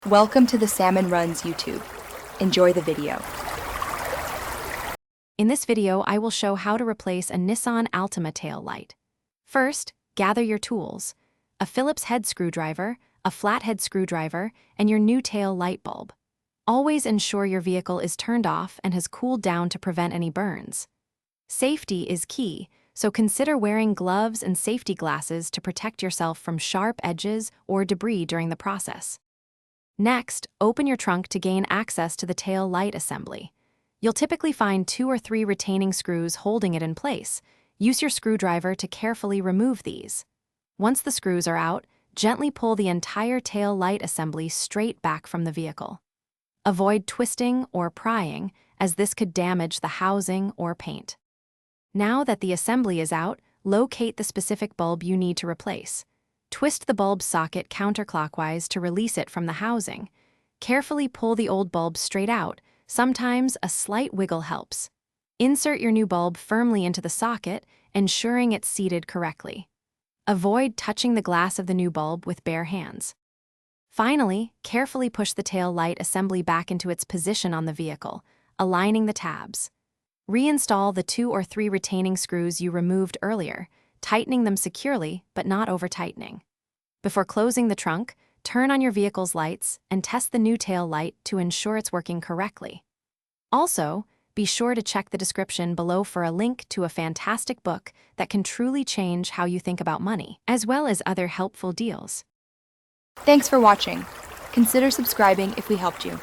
Welcome to the Salmon Runs YouTube. Enjoy the video. In this video, I will show how to replace a Nissan Altima tail light. First, gather your tools: a Phillips head screwdriver, a flathead screwdriver, and your new tail light bulb. Always ensure your vehicle is turned off and has cooled down to prevent any burns. Safety is key, so consider wearing gloves and safety glasses to protect yourself from sharp edges or debris during the process. Next, open your trunk to gain access to the tail light assembly. You'll typically find 2 or 3 retaining screws holding it in place. Use your screwdriver to carefully remove these. Once the screws are out, gently pull the entire tail light assembly straight back from the vehicle. Avoid twisting or prying, as this could damage the housing or paint. Now that the assembly is out, locate the specific bulb you need to replace. Twist the bulb socket counterclockwise to release it from the housing. Carefully pull the old bulb straight out. Sometimes a slight wiggle helps. Insert your new bulb firmly into the socket, ensuring it's seated correctly. Avoid touching the glass of the new bulb with bare hands. Finally, carefully push the tail light assembly back into its position on the vehicle, aligning the tabs. Reinstall the 2 or 3 retaining screws you removed earlier, tightening them securely but not over-tightening. Before closing the trunk, turn on your vehicle's lights and test the new tail light to ensure it's working correctly. Also, be sure to check the description below for a link to a fantastic book that can truly change how you think about money, as well as other helpful deals. Thanks for watching. Consider subscribing if we helped you.